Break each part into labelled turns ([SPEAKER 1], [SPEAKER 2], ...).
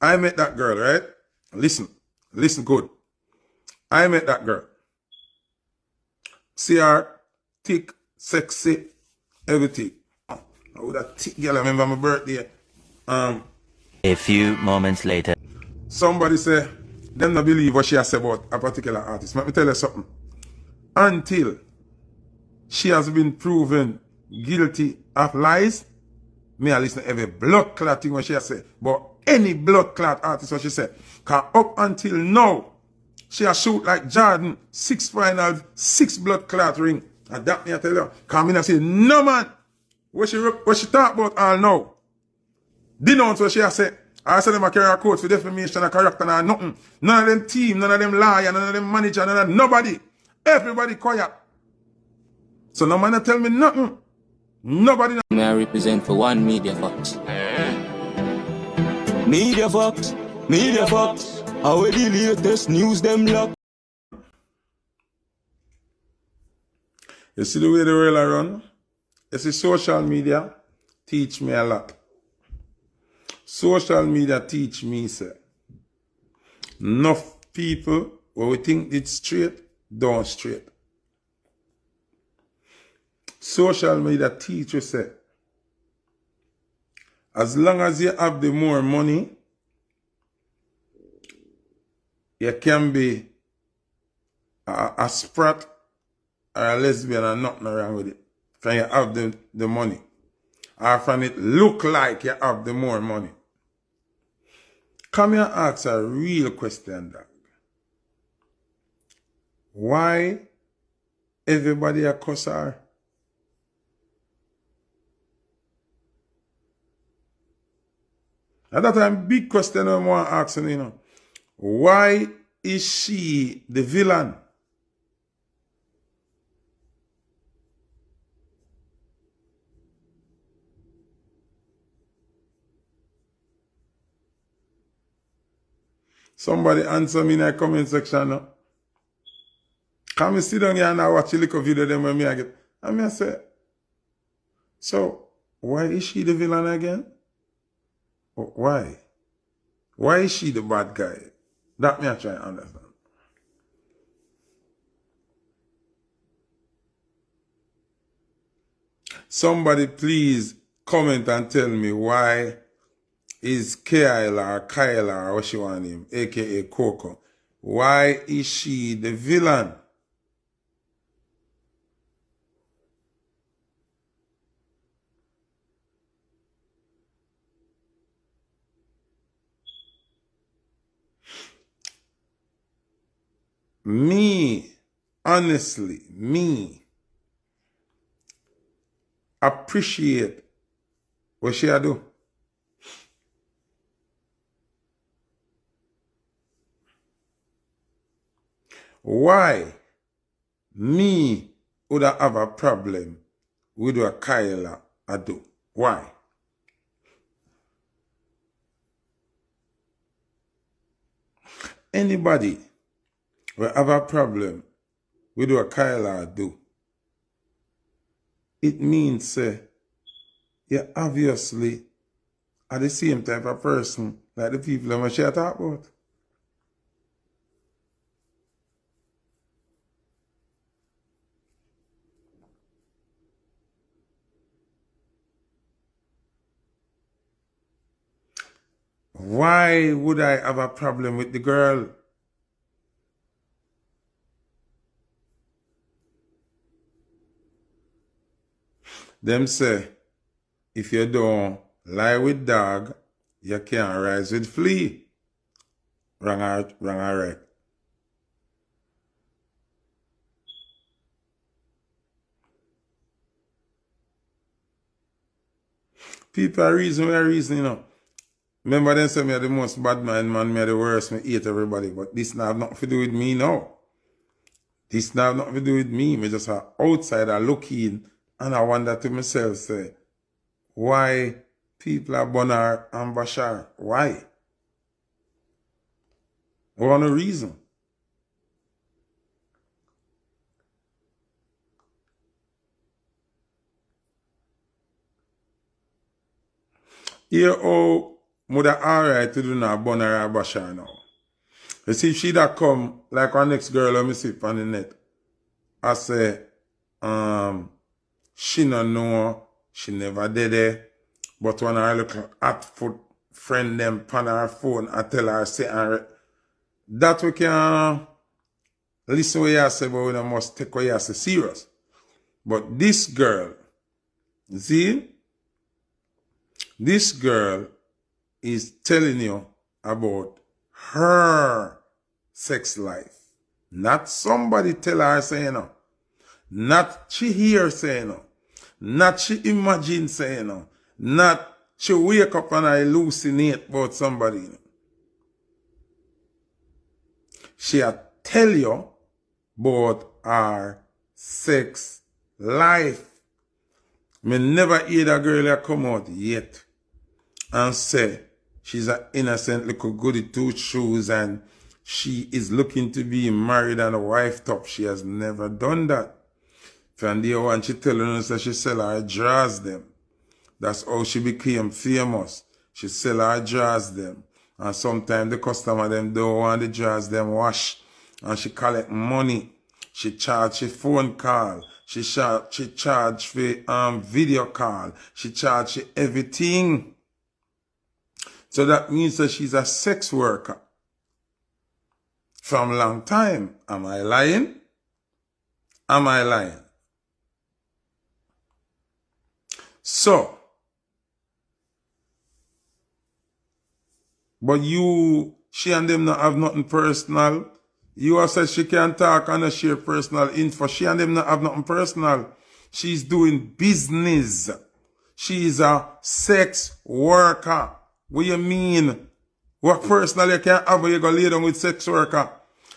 [SPEAKER 1] I met that girl, right? Listen good. I met that girl. See her, thick, sexy, everything. Oh, that thick girl, I remember my birthday.
[SPEAKER 2] A few moments later.
[SPEAKER 1] Somebody say, them not believe what she has said about a particular artist. Let me tell you something. Until she has been proven guilty of lies, me I listen to every blood clot thing what she has said. But any blood clot artist what she said. Cause up until now, she has shoot like Jordan, 6 finals, 6 blood clot ring. And that me I tell you. Cause me I say, no man. What she talk about all now. Denounce what she has said. I said them a carry a court for defamation of character and nothing. None of them team, none of them lawyer, none of them manager, none of nobody. Everybody quiet. So no man tell me nothing. Nobody.
[SPEAKER 3] May I represent for one Media Fox. Media Fox, Media Fox. How the latest news them lock.
[SPEAKER 1] You see the way the world I run? You see social media teach me a lot. Social media teach me, sir. Enough people, when we think it's straight, don't straight. Social media teach you, sir. As long as you have the more money, you can be a sprat or a lesbian and nothing wrong with it. From you have the money. Or from it look like you have the more money. Come here and ask a real question, dog. Why everybody a cuss her? And that's a big question I want to ask you, you know. Why is she the villain? Somebody answer me in the comment section now. Come sit down here and I watch a little video them when me I get. And me I say, so why is she the villain again? Why? Why is she the bad guy? That me I try to understand. Somebody please comment and tell me why is Kayla or Kyla or what she want him, aka Coco. Why is she the villain? Me, honestly, me, appreciate what she do. Why me would I have a problem with what Kyla do? Why? Anybody will have a problem with what Kyla do. It means you obviously are the same type of person like the people that she talk about. Why would I have a problem with the girl? Them say, if you don't lie with dog, you can't rise with flea. Wrong or right? People are reason, you know. Remember them say me are the most bad man, me are the worst, me hate everybody. But this now have nothing to do with me now. This now have nothing to do with me. Me just an outsider looking and I wonder to myself, say, why people are Bonar and Bashar? Why? What no reason? Here, oh, Mother alright to do now bun her or bash her now. You see, if she that come, like our next girl, let me see on the net, I say, she no know, she never did it, but when her little hot foot friend them pan her phone, I tell her, say, that we can listen what you say, but we don't must take what you say serious. But this girl, see, this girl is telling you about her sex life. Not somebody tell her saying no. Not she hear saying no. Not she imagine saying no. Not she wake up and hallucinate about somebody. She tell you about her sex life. Me never hear that girl come out yet and say she's an innocent little goody two shoes and she is looking to be married and a wife top. She has never done that. From the one she tell us that she sell her drawers them. That's how she became famous. She sell her drawers them. And sometimes the customer them don't want the drawers them wash. And she collect money. She charge a phone call. She charge for video call. She charge for everything. So that means that she's a sex worker. From a long time. Am I lying? Am I lying? So, but she and them not have nothing personal. You have said she can't talk and not share personal info. She and them not have nothing personal. She's doing business. She's a sex worker. What you mean? What personal you can't have when you go lay down with sex worker?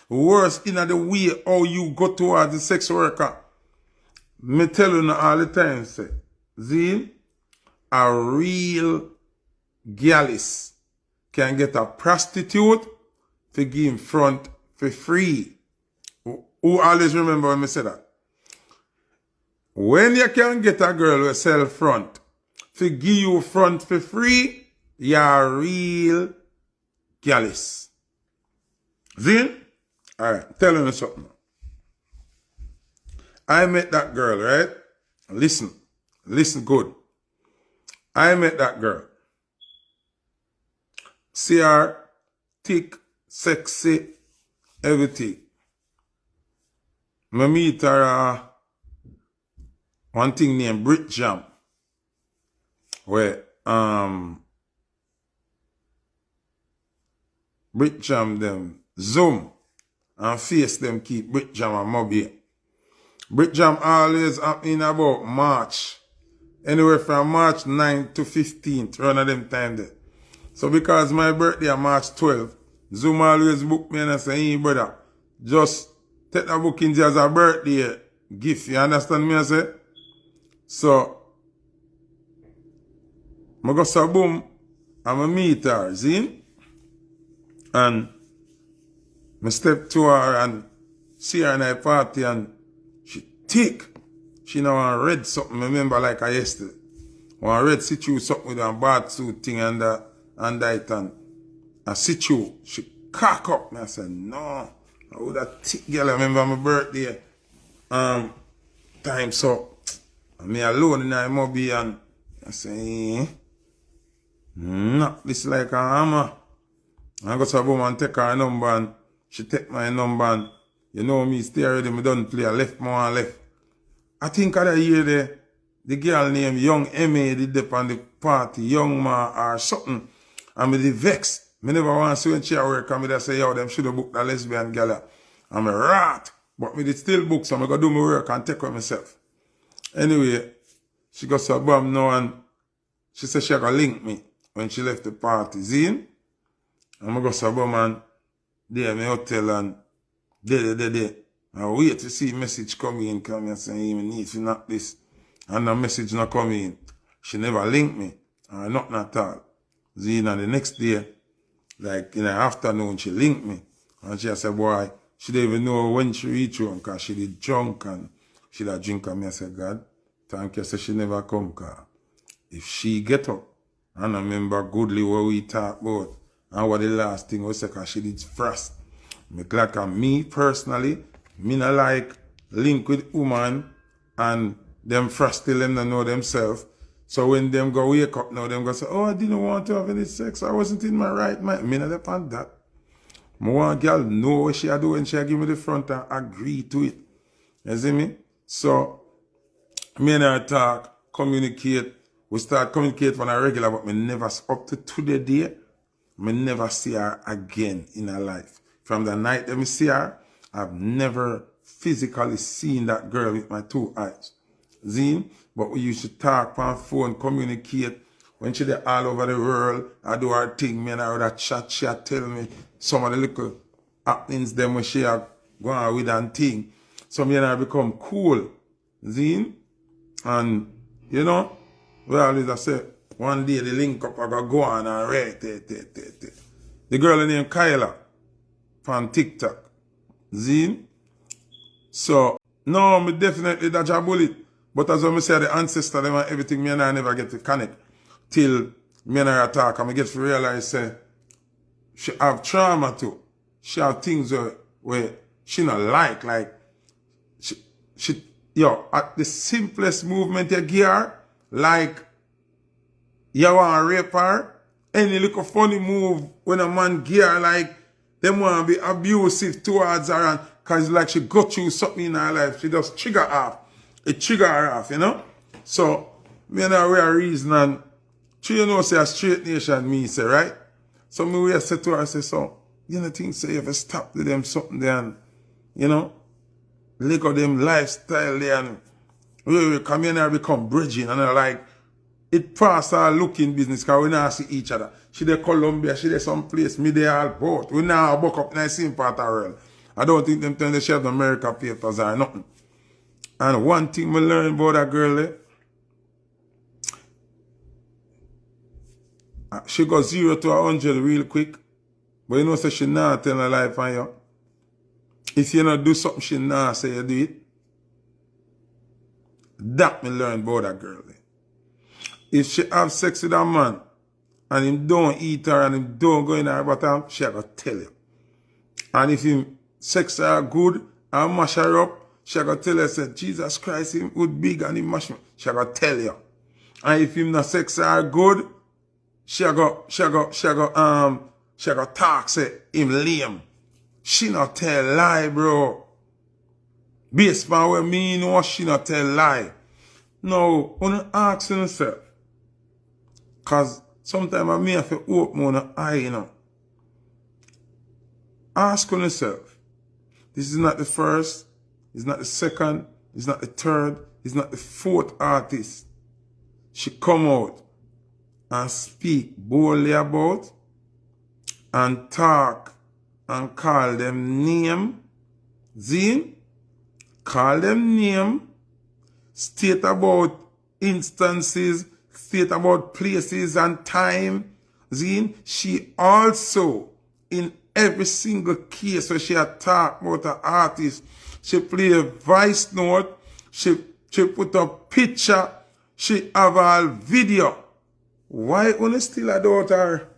[SPEAKER 1] Worse in the way how you go towards the sex worker. Me tell you all the time, say, see, a real gallus can get a prostitute to give him front for free. Who always remember when I say that? When you can get a girl who sell front to give you front for free, you're a real gallus. See? Alright, telling you something. I met that girl, right? Listen good. I met that girl. See her thick, sexy, everything. I meet her one thing named Brit Jam. Where Brit Jam them Zoom and face them keep Brit Jam and Mobby. Brit Jam always happening about March. Anywhere from March 9th to 15th, around of them time there. So because my birthday is March 12th, Zoom always book me and I say, hey brother, just take that booking as a birthday gift. You understand me I say? So, I go so boom, and I meet her, see? And I step to her and see her in a party and she thick. She now want red something, remember like I yesterday. Want red situ something with a bad suit thing and that and a situ. She cock up. I said, no. I would have thick girl, I remember my birthday. Time so. Me alone in my mobile and I say, no, this is like a hammer. I go to a woman and take her number and she take my number and you know me stay already, me don't play a left more and left. I think I hear the girl named Young Emma did up on the party, Young Ma or something. And me the vex. Me never want to see when she work and me just say, yo, them should have booked a lesbian girl. I'm a rat. But me did still book, so I'm going to do my work and take care of myself. Anyway, she got so bomb now and she said she going to link me when she left the party. See? I'm going to go so bomb and there in my hotel and there. I wait to see message come in, come and say, hey, me need to knock this. And the message not come in. She never linked me. Nothing at all. Then the next day, like in the afternoon, she linked me. And she said, boy, she didn't even know when she reached home because she did drunk and she did drink. And me I said, God, thank you. I said she never come because if she get up And I remember goodly what we talk about. And what the last thing was because she did frost. Me glad cause me personally, me not like link with woman and them frost till them not know themselves. So when them go wake up now, them go say, oh, I didn't want to have any sex. I wasn't in my right mind. Me not depend that. I want girl know what she do when she give me the front and agree to it. You see me? So, me and her talk, communicate. We start communicate on a regular, but me never, up to today day, me never see her again in her life. From the night that me see her, I've never physically seen that girl with my two eyes. See? But we used to talk on phone, communicate. When she there all over the world, I do her thing, me and her would chat, she would tell me some of the little happenings them when she are going with and thing. So me and her become cool. See? And, you know, we always I say, one day the link up, I go on and right. The girl named Kyla from TikTok. See? So, no, me definitely dodge a bullet. But as I say, the ancestor, them and everything, me and I never get to connect. Till me and her talk, and I get to realize, say, she have trauma too. She have things where she not like yo, at the simplest movement you give her, like, you want to rape her, any little funny move when a man give her, like, them want to be abusive towards her, and because like she go through something in her life, she just trigger off. It trigger her off, you know? So, me and her we are reason, and she you know say a straight nation me say, right? So me we say to her, I say, so, you know think say if you stop to them something there and, you know, look at them lifestyle there and we come in and become bridging and I like it pass our looking business because we not see each other. She there Colombia, she there someplace, me there all both. We now buck up in the same part of the world. I don't think them tell they share the America papers or nothing. And one thing me learn about that girl there, she got 0 to 100 real quick. But you know say she not tell her life on you. If you not do something she not say you do it. That me learn about that girl there. If she have sex with a man and him don't eat her and him don't go in her bottom, she a go tell you. And if him sex her good and mash her up, she a go tell you, say, Jesus Christ, him would big and him mash me. She a go tell you. And if him not sex her good, she a go talk, say, him lame. She not tell lie, bro. Based on what me know, she not tell lie. Now, when you ask yourself, because sometimes I may have to open my eye, you know. Ask yourself, this is not the first, it's not the second, it's not the third, it's not the fourth artist. She come out and speak boldly about and talk and call them name. See? Call them name. State about instances, state about places and time. See? She also, in every single case where she had talked about an artist, she play a voice note, she put a picture, she have a video. Why only still a daughter?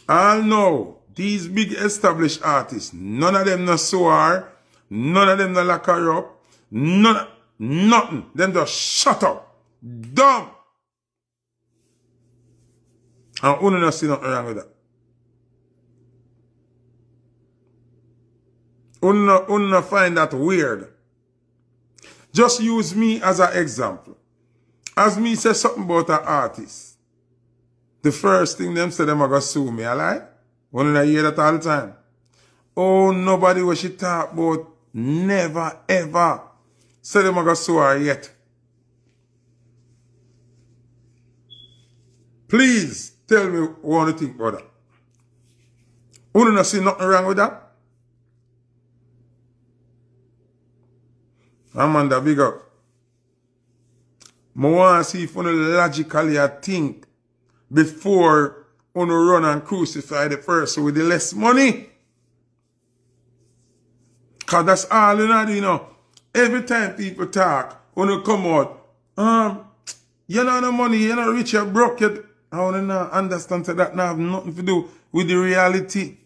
[SPEAKER 1] I know these big established artists, none of them not so her, none of them not lock her up, nothing. Them just shut up. Dumb. And only not see nothing wrong with that. Only not find that weird. Just use me as an example. As me say something about an artist, the first thing them say them are going to sue me, I lie? Only I hear that all the time. Oh, nobody what she talk about, never ever say them are going to sue her yet. Please tell me what you think about that. Only not see nothing wrong with that. Amanda, big up. I want to see if you logically think before you run and crucify the person with the less money. Because that's all you know. Every time people talk, when you come out, You know the money, you know rich, you broke it. I want to now understand that now have nothing to do with the reality.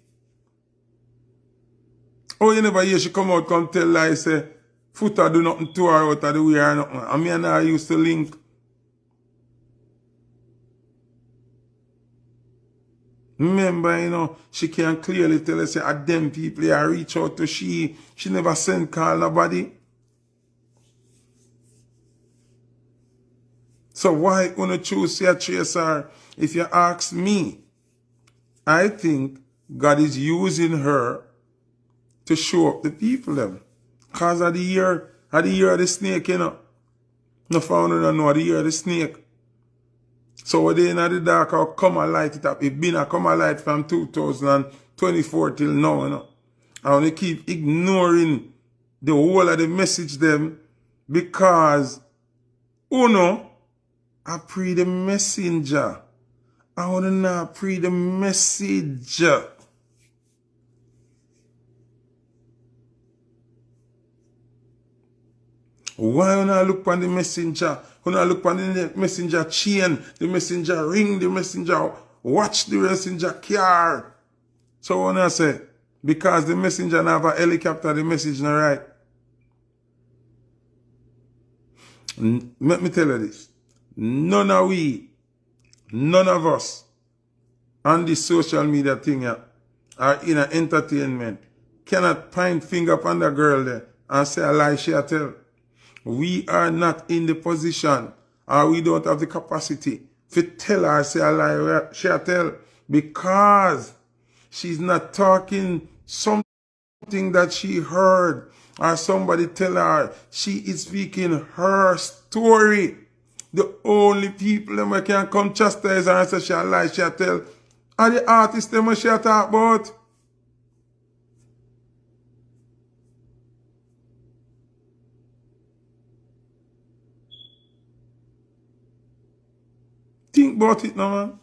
[SPEAKER 1] Oh, you never hear she come out, come tell lie, say, Foota do nothing to her out of the way or nothing. I mean, and I used to link. Remember, you know, she can clearly tell us, say, them people I reach out to she never send call nobody. So why wanna choose to trace her? If you ask me, I think God is using her to show up the people them. Cause of the year of the snake, you know. No found no know the year of the snake. So when they in the dark, I'll come and light it up. It been a come and light from 2024 till now, you know. I want to keep ignoring the whole of the message them because uno, I pray the messenger. I want to not pray the message. Why you not look on the messenger? You not look on the messenger chain, the messenger ring, the messenger watch, the messenger car. So when I say, because the messenger have a helicopter, the message not right. Let me tell you this. None of us on this social media thing are in an entertainment cannot point finger upon the girl there and say a lie she a tell. We are not in the position or we don't have the capacity to tell her say a lie she a tell because she's not talking something that she heard or somebody tell her. She is speaking her story. The only people that can come chastise her and say she a lie she a tell are the artists that she a talk about. Think about it now, man.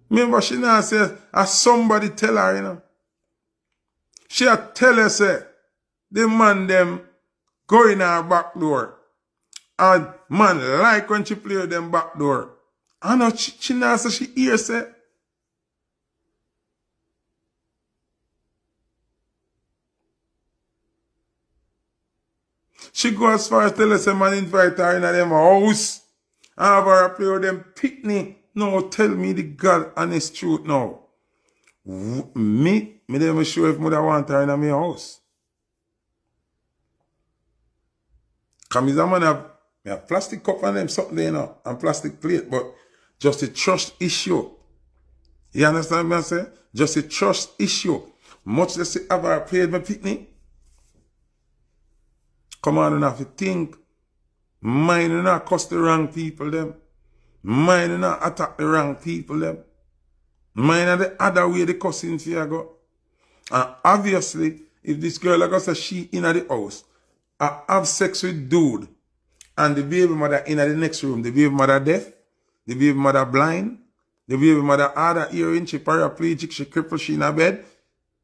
[SPEAKER 1] Remember, she now says, as somebody tell her, you know. She a tell her, say, the man them go in her back door. And man like when she play with them back door. I know she now say she hear, say. She go as far as tell her, say, man invite her in them house. And have her play with them picnic. No, tell me the God honest truth now. Me never sure if mother want her in my house. Cause me a man have plastic cup and them something there, you know, and plastic plate, but just a trust issue. You understand what I say? Just a trust issue. Much less have her played my picnic. Come on, and have to think. Mine and not cuss the wrong people them. Mine and not attack the wrong people them. Mine and the other way the cussing fear go. And obviously, if this girl like us she in the house, I have sex with dude, and the baby mother in the next room, the baby mother deaf, the baby mother blind, the baby mother other hearing, she paraplegic, she crippled, she in a bed,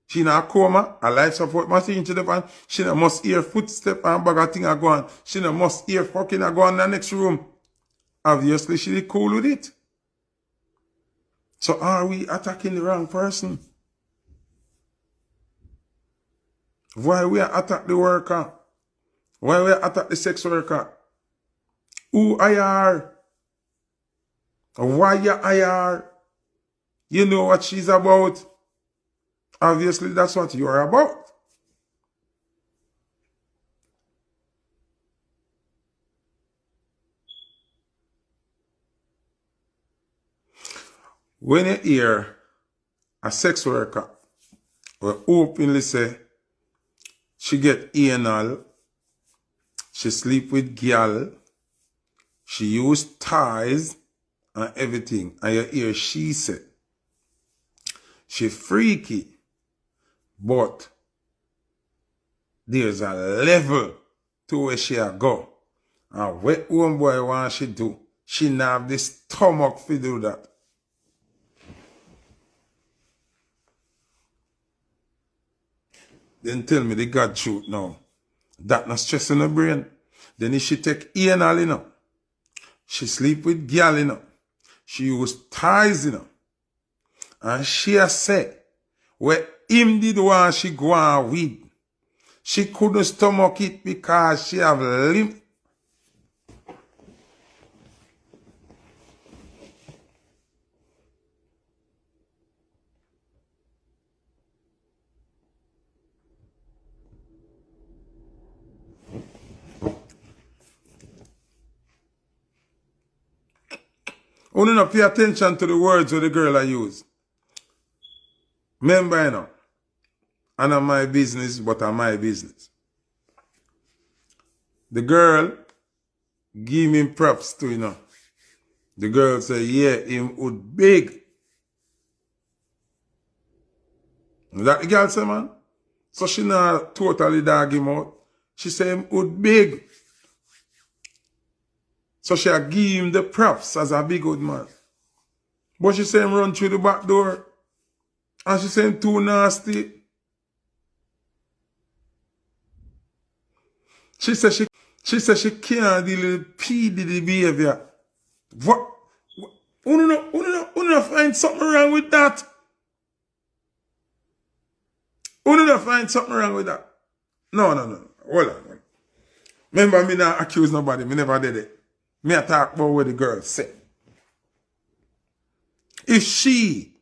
[SPEAKER 1] she in a coma, a life support machine to the pan, she no must hear footstep and bag of thing a go on, she no must hear fucking a go on in the next room. Obviously, she is cool with it. So are we attacking the wrong person? Why we attack the worker? Why we attack the sex worker? Who I are? Why you I are? You know what she's about. Obviously, that's what you are about. When you hear a sex worker will openly say she get anal, she sleep with girl, she use ties and everything, and you hear she say she freaky, but there's a level to where she a go. And what homeboy want she do, she not have the stomach to do that. Then tell me the God truth now. That not stressing the brain. Then if she take anal, you know, She sleep with gal, you know. She use ties, you know. And she a say, where him did want she go on with, she couldn't stomach it because she have limp. Only not pay attention to the words of the girl I use. Remember, you know, and not my business, but I'm my business. The girl give him props to, you know. The girl say, yeah, him would big. That the girl say, man. So she not totally dog him out. She say him would big. So she give him the props as a big old man. But she say him run through the back door. And she say him too nasty. She say she can't deal with PD behavior. What? Who don't find something wrong with that? Who don't find something wrong with that? No. Hold on. Remember, me not accuse nobody. Me never did it. Me a talk about what the girl say. If she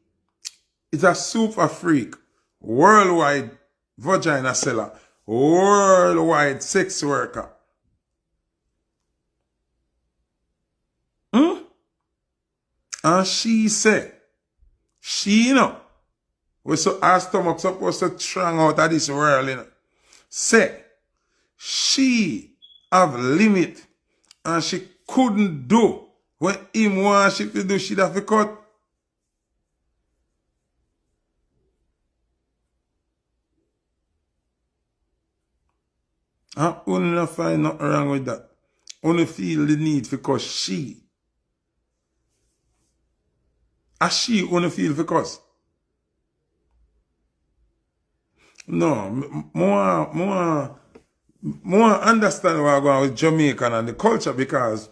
[SPEAKER 1] is a super freak, worldwide vagina seller, worldwide sex worker, and she say, she, you know, we so our stomach supposed to strong out of this world, you know, say, she have limit and she couldn't do when him want she to do, she'd have to cut. And only not find nothing wrong with that. Only feel the need because she. And she only feel because. No, more understand what I'm going with Jamaican and the culture because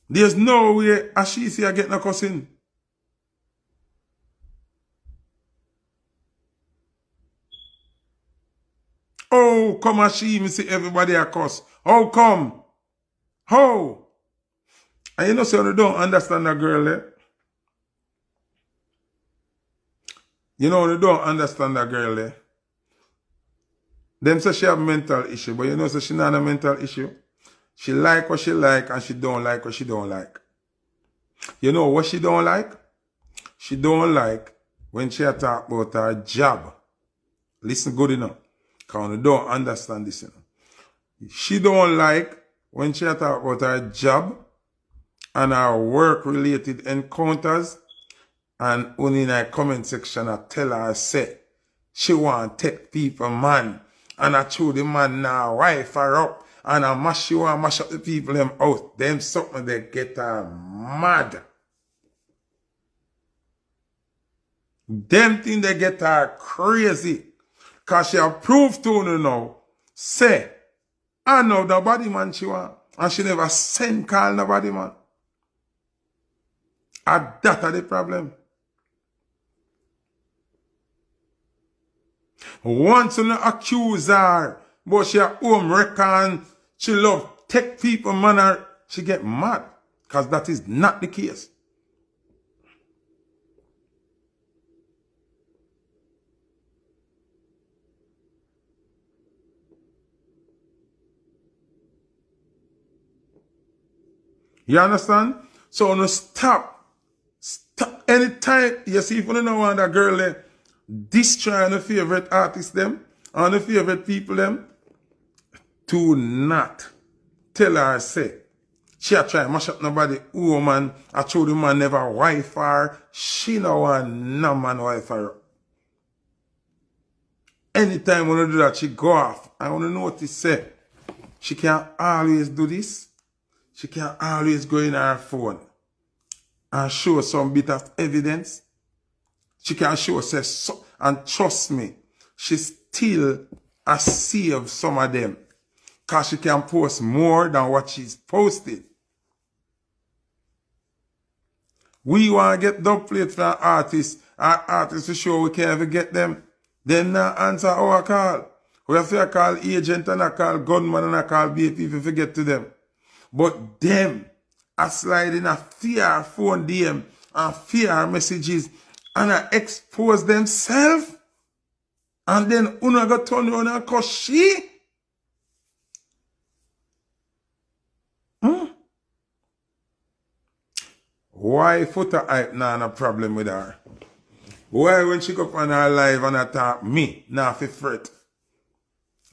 [SPEAKER 1] there's no way she see I get no cussing. Oh, come and she me see everybody a cuss. How come? How? And you know, so you don't understand that girl there. You know, you don't understand that girl there. Them say she have mental issue, but you know, so she not a mental issue. She like what she like and she don't like what she don't like. You know what she don't like? She don't like when she talk about her job. Listen good enough. Because you don't understand this, you know. She don't like when she talk about her job and her work-related encounters and only in her comment section I tell her, say, she want to take people, man. And I chew the man now, wife her up. And I mash you and mash up the people them out. Them something they get her mad. Them thing they get her crazy. Cause she have proved to you now. Say, I know nobody man she want. And she never send call nobody man. And that are the problem. Once you accuse her, but she a home reckon, she love take people manner, she get mad. Because that is not the case. You understand? So no stop. Stop. Anytime you see if you don't want that girl there, destroy the favorite artist them and the favorite people them, do not tell her say she a try mash up nobody woman. I told the man never wife her. She no want no man wife her. Anytime when I do that, she go off. I want to notice say she can't always do this. She can always go in her phone and show some bit of evidence. She can show, say, so, and trust me, she still has saved some of them. Because she can post more than what she's posted. We want to get dub plate for artists. Our artists to show we can't even get them. Then not answer our call. We have to call agent and I call gunman and I call BP if we get to them. But them are sliding a fear phone DM and fear messages and I expose themselves. And then una go turn around and cause she. Why Foota hype nah no problem with her? Why when she go on her live and attack me, nah fi fret?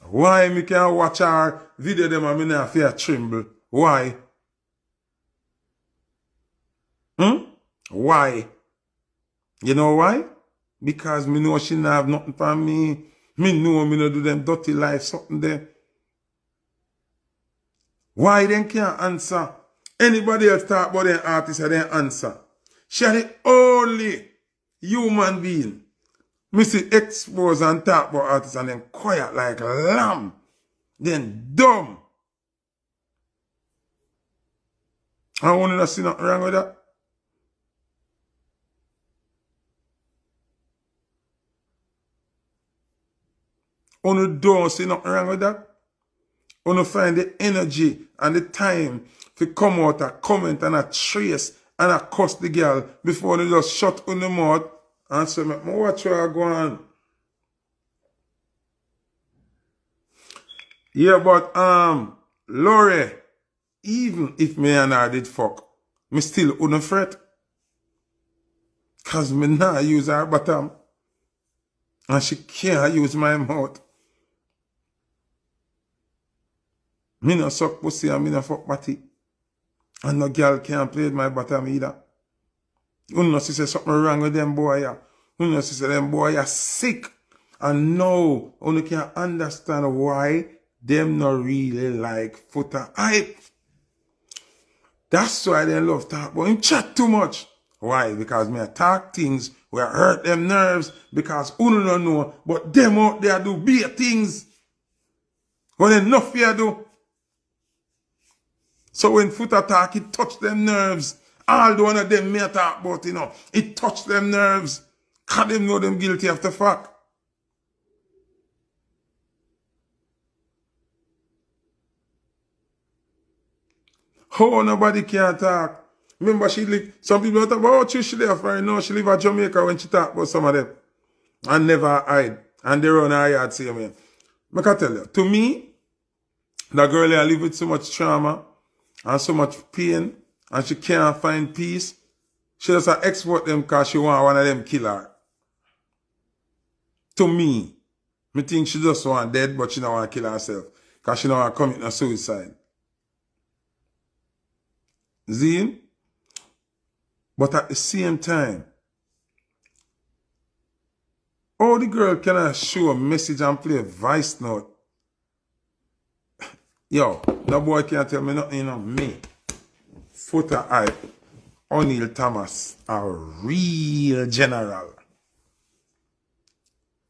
[SPEAKER 1] Why me can watch her video them and me nah fi tremble? Why? Why? You know why? Because me know she nah have nothing for me. Me know me no do them dirty life something there. Why then can't answer? Anybody else talk about them artists and then answer. She are the only human being. Me see expose and talk about artists and then quiet like a lamb. Then dumb. I want to see nothing wrong with that. Onu don't see nothing wrong with that. Onu find the energy and the time to come out and comment and a trace and a cuss the girl before they just shut on the mouth and say, me watch her go on. Yeah, but Lori, even if me and her did fuck, me still wouldn't fret. Cause me nah use her bottom. And she can't use my mouth. Me no suck pussy and me no fuck body. And no girl can't play with my bottom either. You know she say something wrong with them boy ya. You know she say them boy ya sick. And no, you can't understand why them not really like Foota hype. That's why they love talk about him chat too much. Why? Because me talk things where hurt them nerves because you don't know, but them out there do big things. What enough here do. So when Foota talk, it touch them nerves. All the one of them may talk about, you know, it touch them nerves. Cause them know them guilty of the fact. How nobody can talk? Remember she live, some people talk about, oh, she there for no, she live in Jamaica when she talk about some of them. And never hide. And they run her yard same way. I can tell you, to me, that girl here live with so much trauma and so much pain and she can't find peace. She just export them because she want one of them kill her. To me, I think she just want dead but she don't want to kill herself because she don't want to commit a suicide. See? But at the same time, how the girl can show a message and play a voice note? Yo, that boy can't tell me nothing, you know. Me, Foota hype, O'Neal Thomas, a real general.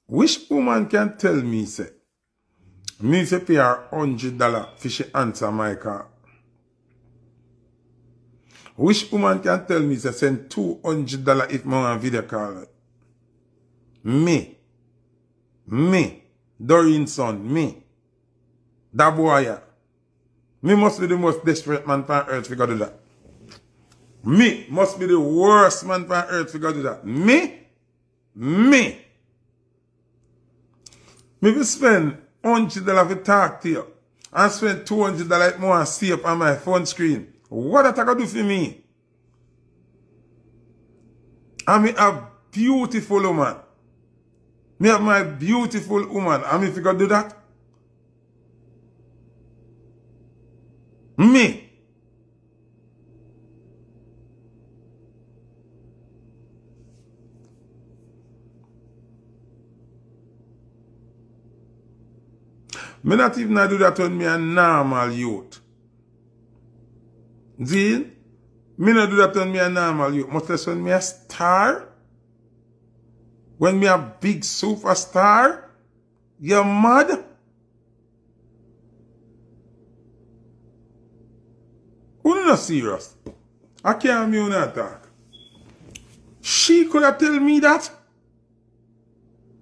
[SPEAKER 1] Which woman can tell me, say, me if I pay her $100 for she answer my call? Which woman can tell me, say, send $200 if I want video call her? Me, Doreen son, me. That boy, yeah. Me must be the most desperate man on earth to go do that. Me must be the worst man on earth to go do that. Me will spend $100 to talk to you and spend $200 if more and see up on my phone screen. What that I gonna do for me? I'm a beautiful woman. Me have my beautiful woman. And if you gonna do that? Me. Me not even do that when me a normal youth. See? Me not do that when me a normal youth. Much less when me a star. When me a big superstar. You're mad? Who not serious? I can't me not talk. She could have told me that.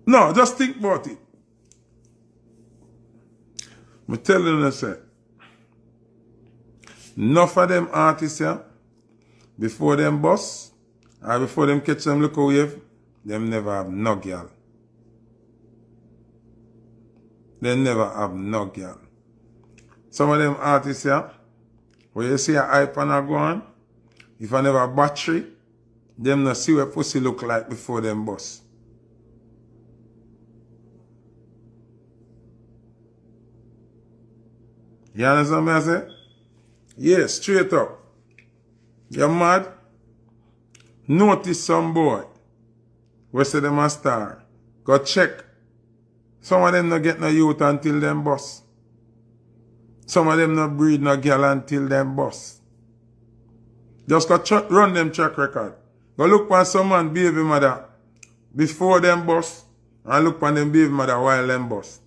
[SPEAKER 1] No, just think about it. I'm telling you, say, enough of them artists here, before them bust, or before them catch them look wave, them never have no girl. They never have no girl. Some of them artists here, where you see a hype and a go on, if I never battery, them not see what pussy look like before them bust. You understand what I say? Yeah, straight up. You mad? Notice some boy. We say them a star. Go check. Some of them not get no youth until them bust. Some of them not breed no girl until them bust. Just go run them track record. Go look for some man baby mother before them bust, and look for them baby mother while them bust.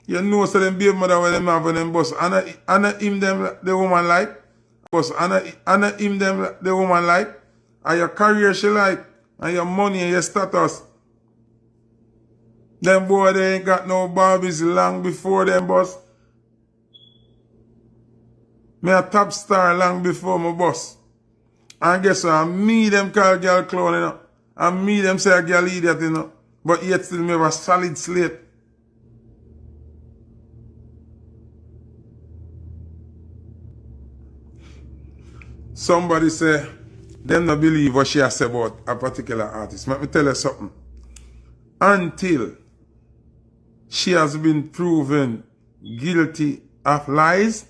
[SPEAKER 1] You know so them baby mother when them have when them bust. And him them the woman like. Bust. And him them the woman like. And your career she like. And your money and your status. Them boy they ain't got no Barbies long before them bust. Me a top star long before my bust. And guess what? Me them call girl clown, you know. And me them say a girl idiot, you know. But yet still me have a solid slate. Somebody say, them not believe what she has said about a particular artist. Let me tell you something. Until she has been proven guilty of lies,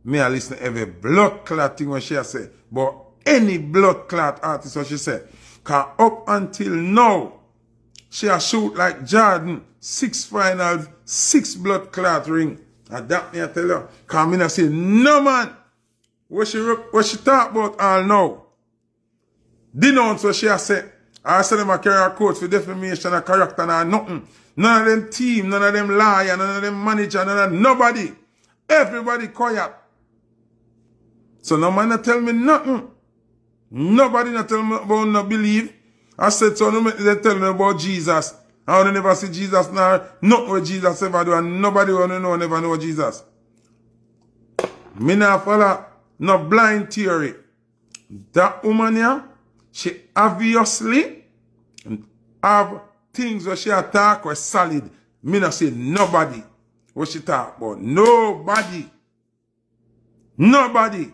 [SPEAKER 1] me I listen to every blood clot thing what she has said. But any blood clot artist what she said. Cause up until now, she has shoot like Jordan, 6 finals, 6 blood clot ring. And that me I tell you. Cause me not say, no man. What she talk about all now. Denounce what she has said. I said them a carry a court for defamation of character and nothing. None of them team, none of them lawyer, none of them manager, none of nobody. Everybody quiet. So no man not tell me nothing. Nobody not tell me about no believe. I said so no they tell me about Jesus. I want to never see Jesus now. Not what Jesus ever do and nobody want to know never know Jesus. Me not follow no blind theory. That woman here, she obviously have things where she attack were solid. Me not say nobody what she talk about. Nobody. Nobody.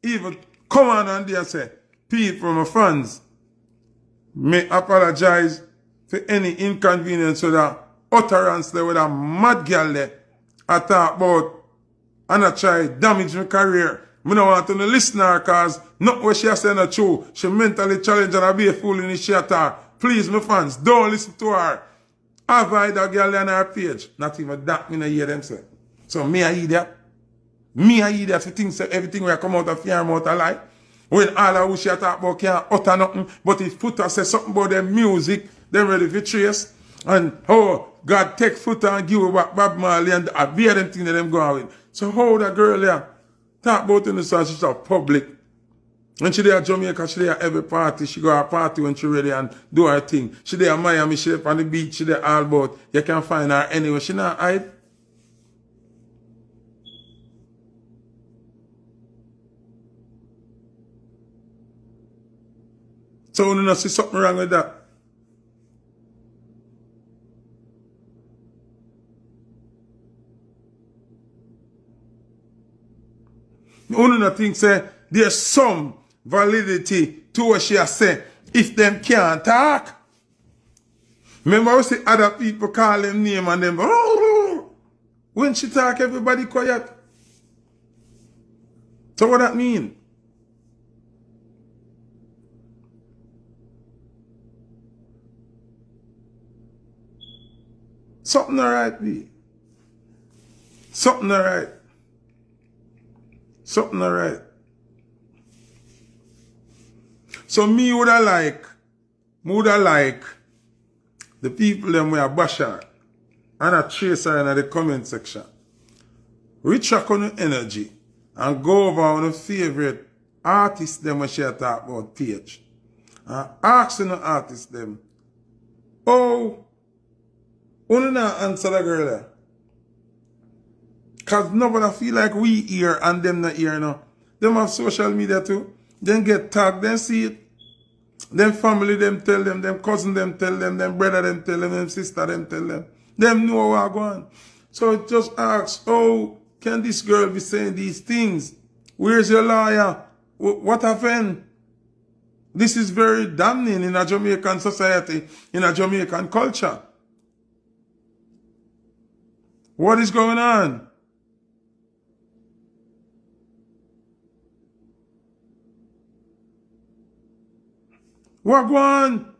[SPEAKER 1] Even come on and there say, people, my fans, may apologize for any inconvenience or that utterance there with a mad girl there. I talk about and I try damage my career. I don't want to listen to her because not what she has said not true. She mentally challenged and I be a fool in the theater. Please, my fans, don't listen to her. Avoid a girl on her page. Not even that me not hear them say. So me I hear that. Me I hear that for things everything will come out of your mouth a lie. When all of who she talk about can't utter nothing. But if Foota say something about their music, they're ready for trace. And God take Foota and give back Bob Marley and I bear them things that them going with. So how that girl there talk about in the song, she's a public. When she there at Jamaica, she there at every party. She go to a party when she ready and do her thing. She there at Miami, she there on the beach, she there all about. You can find her anywhere. She not hide. So you don't see something wrong with that. You don't think say there's some validity to what she has said if them can't talk. Remember we see other people call them name and them when she talk everybody quiet. So what that mean? Something alright, B. Something alright. Something alright. So me woulda like the people them where bash her and a chase her in the comment section. Retract on your energy and go over on your favorite artist them when she talk about page. Asking the artists them, oh, only not answer the girl there. Cause nobody feel like we here and them not here now. Them have social media too. Then get tagged, then see it. Them family them tell them cousin them tell them brother them tell them sister them tell them. Them know what going on. So just ask, oh, can this girl be saying these things? Where's your lawyer? What happened? This is very damning in a Jamaican society, in a Jamaican culture. What is going on? What go on?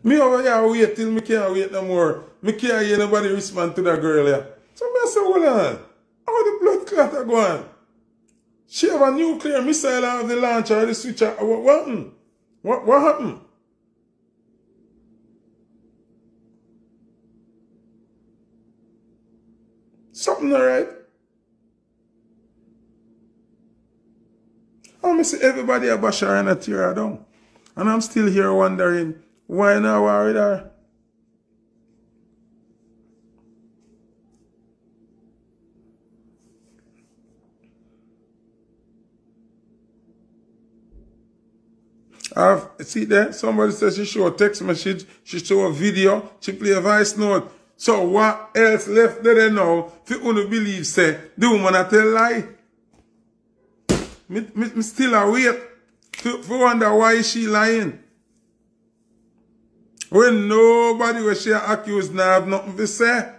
[SPEAKER 1] Me over here wait till me can't wait no more. Me can't hear nobody respond to that girl here. So me say, hold on. How the blood clot are going? She have a nuclear missile out of the launcher or the switcher. What happened? What happened? Something alright. I see everybody a bash her and a tear her down. And I'm still here wondering, why not worry her? See there, somebody says she show a text message, she show a video, she play a voice note. So what else left there now? If you only believe, say, the woman a tell lie. Me still a wait to wonder why is she lying. When nobody was she accused now have nothing to say.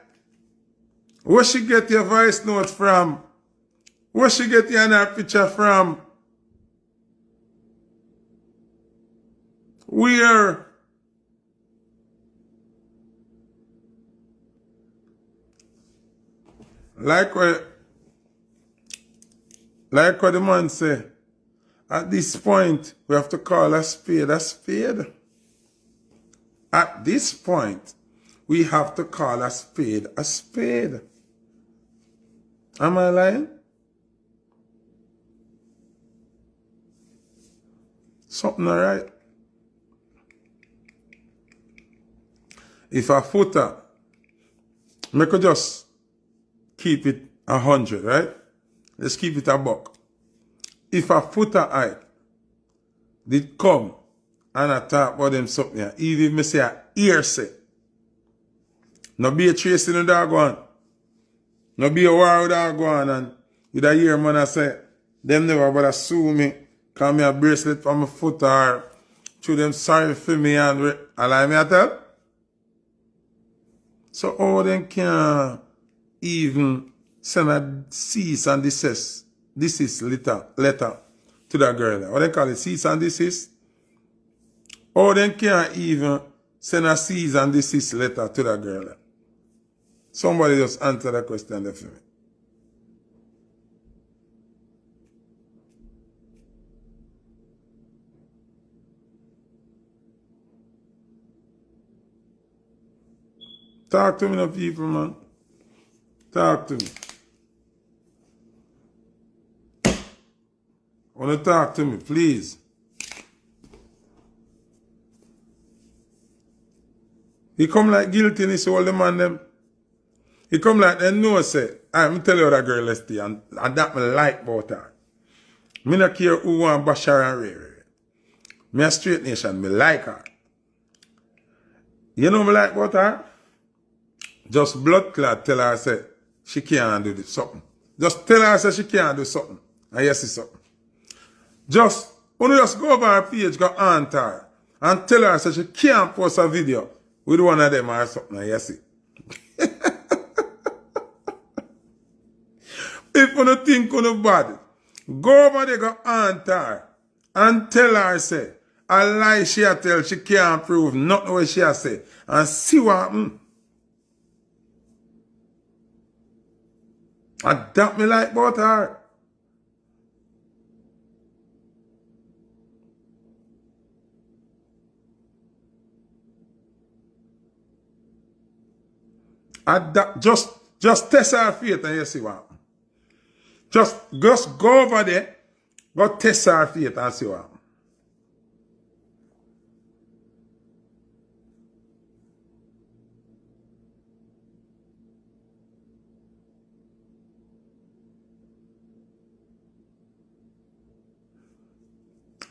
[SPEAKER 1] Where she get your voice note from? Where she get your picture from? Where? Like what the man say, at this point, we have to call a spade a spade. At this point, we have to call a spade a spade. Am I lying? Something alright. If a Foota, I could just keep it 100, right? Let's keep it a buck. If a Foota I did come and I talk about them something, even if me say a ear say, no be a tracing the dog one, no be a war with dog one, and with a ear man I say, them never bother sue me, call me a bracelet for my foot or to them sorry for me and allow me I tell. So all them can even send a cease and desist letter to that girl. What they call it, cease and desist? Or they can't even send a cease and desist letter to that girl. Somebody just answer that question there for me. Talk to me, no people, man. Talk to me. Want to talk to me, please. He come like guiltiness, all the man them. He come like they know, say, I'm tell you that girl Leslie, and that me like about her. Me not care who want bash her and Ray. Me a straight nation, me like her. You know me like about her? Just blood clot tell her, say, she can't do this, something. Just tell her, say, she can't do something. And yes, it's something. Just go over her page, go aunt her, and tell her, say, she can't post a video with one of them or something. And yes, it. If you don't think you bad, go over there, go aunt her, and tell her, say, a lie she a tell, she can't prove nothing what she a say, and see what happen. And that me like about her. And that, just test her faith and you see what happen. Just go over there Go test her faith and see what happen.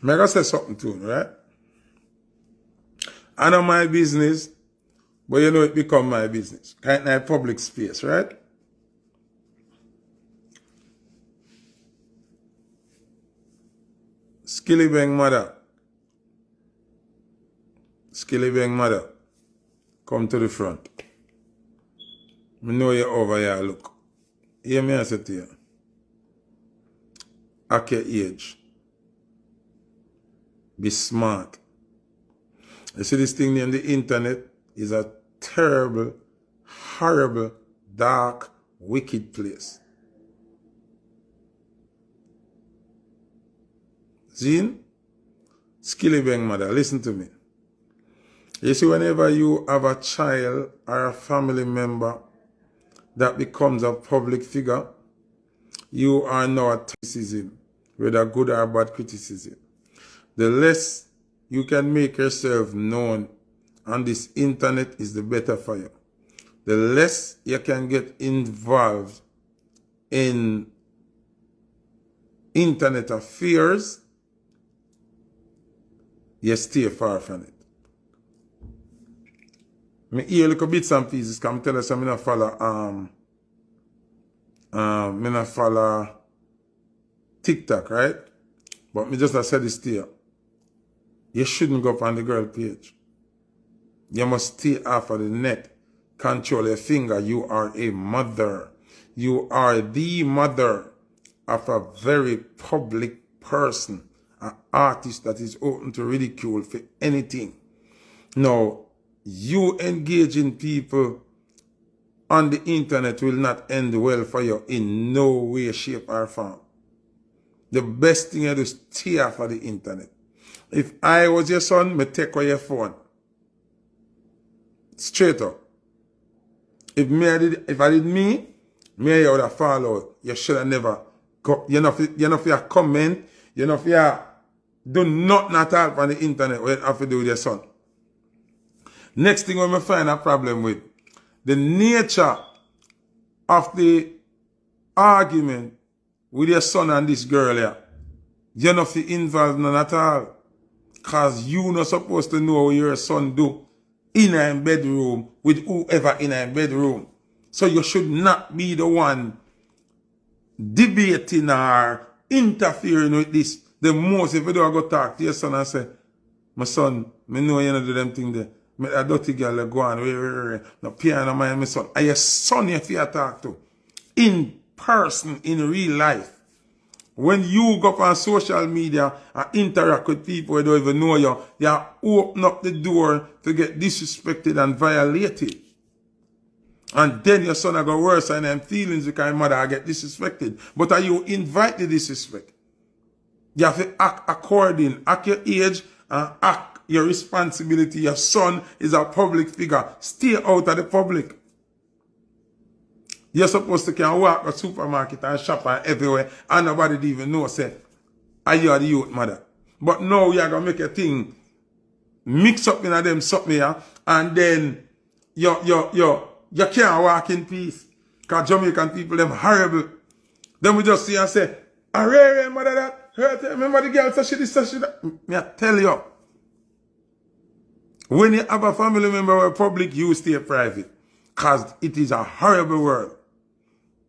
[SPEAKER 1] I'm going to say something to him, right? I know my business, but you know it become my business. Kind of public space, right? Skillibeng mother. Skillibeng mother. Come to the front. I know you're over here, look. Hear me I say to you. At your age. Be smart. You see this thing named the internet is a terrible, horrible, dark, wicked place. Zine, Skillibeng mother, listen to me. You see, whenever you have a child or a family member that becomes a public figure, you are now a criticism, whether good or bad criticism. The less you can make yourself known on this internet is the better for you. The less you can get involved in internet affairs, you stay far from it. Me hear a little bits and pieces, because I'm telling you, I'm not follow TikTok, right? But me just I said this to you. You shouldn't go up on the girl page. You must stay off of the net. Control your finger. You are a mother. You are the mother of a very public person. An artist that is open to ridicule for anything. Now, you engaging people on the internet will not end well for you in no way, shape, or form. The best thing you do is stay off of the internet. If I was your son, me take away your phone. Straight up. If I did me would have fall out. You should have never go. You know if you comment, you know if you do nothing at all on the internet what you have to do with your son. Next thing when I find a problem with, the nature of the argument with your son and this girl here. You're not involved none at all. Because you're not supposed to know what your son do in a bedroom with whoever in a bedroom. So you should not be the one debating or interfering with this. The most, if you don't go talk to your son and say, my son, I know you don't do them thing there. Make a dirty girl go on. No piano man, my son. And your son you have to talk to. In person, in real life. When you go up on social media and interact with people who don't even know you, you open up the door to get disrespected and violated. And then your son will go worse and them feelings because your mother will get disrespected. But are you invite the disrespect? You have to act according, act your age and act your responsibility. Your son is a public figure. Stay out of the public. You're supposed to can walk a supermarket and shop and everywhere and nobody even know, say, are you the youth mother? But now you're going to make a thing mix up in them something here and then you can't walk in peace. Because Jamaican people, them horrible. Then we just see and say, Arere, mother that, hurt, remember the girl, so she this, so she that. Me I tell you, when you have a family member who are public, you stay private. Because it is a horrible world.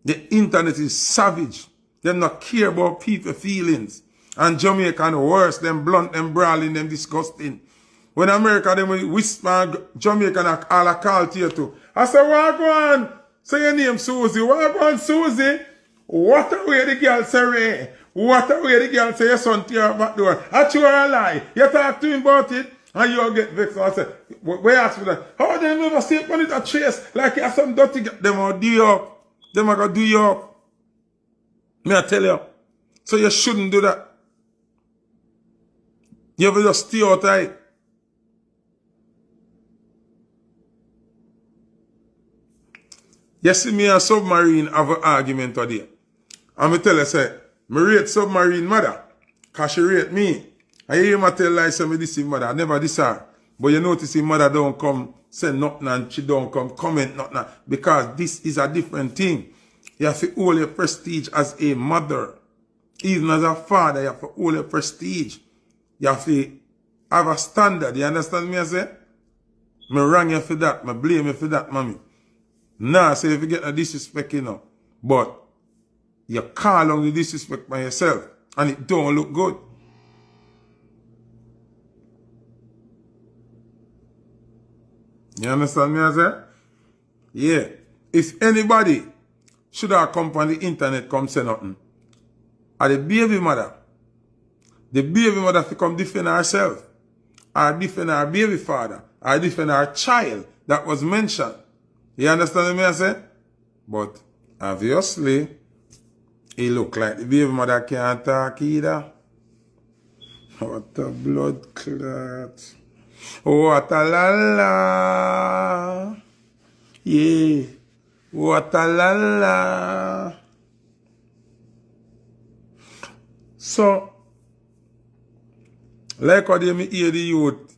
[SPEAKER 1] The internet is savage. They not care about people's feelings. And Jamaican worse, them blunt, them brawling, them disgusting. When America, them whisper Jamaican all I call to you too. I say, what go on? Say your name Susie. What go on, Susie? What away the girl say, Ray? What away the girl say your son to your back door? I you are a lie. You talk to him about it. And you get vexed. I say, we ask for that. How they never see it a chase like you have some dirty them will do you up. Them are gonna do you up. Me I tell you. So you shouldn't do that. You have to just stay outside. You see me and Submarine have an argument today. And me tell you, say, me rate Submarine mother. Cause she rate me. I hear him tell like say me this his mother. I never diss her. But you notice his mother don't come say nothing and she don't come comment nothing. Because this is a different thing. You have to hold your prestige as a mother. Even as a father, you have to hold your prestige. You have to have a standard. You understand me I say? Me wrong you for that. Me blame you for that, mommy. Nah, say if you get a disrespect, you know. But you call on the disrespect by yourself. And it don't look good. You understand me I say? Yeah. If anybody should have come on the internet come say nothing, or the baby mother to come defend herself, or defend her baby father, or defend her child that was mentioned. You understand me I say? But obviously, it look like the baby mother can't talk either. What a blood clot. What a la la. Yeah. What a la la. So, like what do me hear the youth?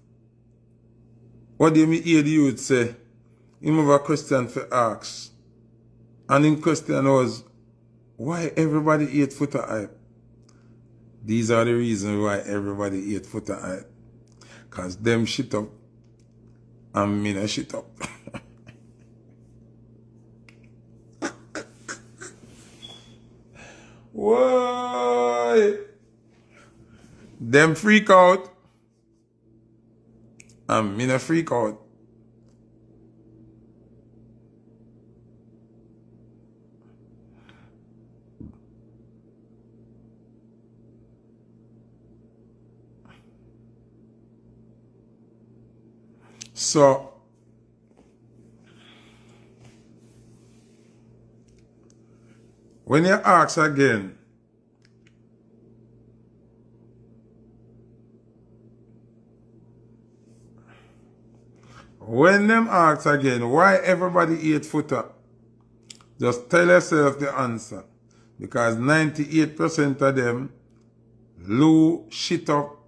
[SPEAKER 1] What do me hear the youth say? Him have a question for ask. And in question was, why everybody hate Foota hype? These are the reasons why everybody hate Foota hype. Cause them shit up and me no shit up. Why? Them freak out and me no freak out. So, when you ask again, when them ask again, why everybody hate Foota? Just tell yourself the answer. Because 98% of them lose shit up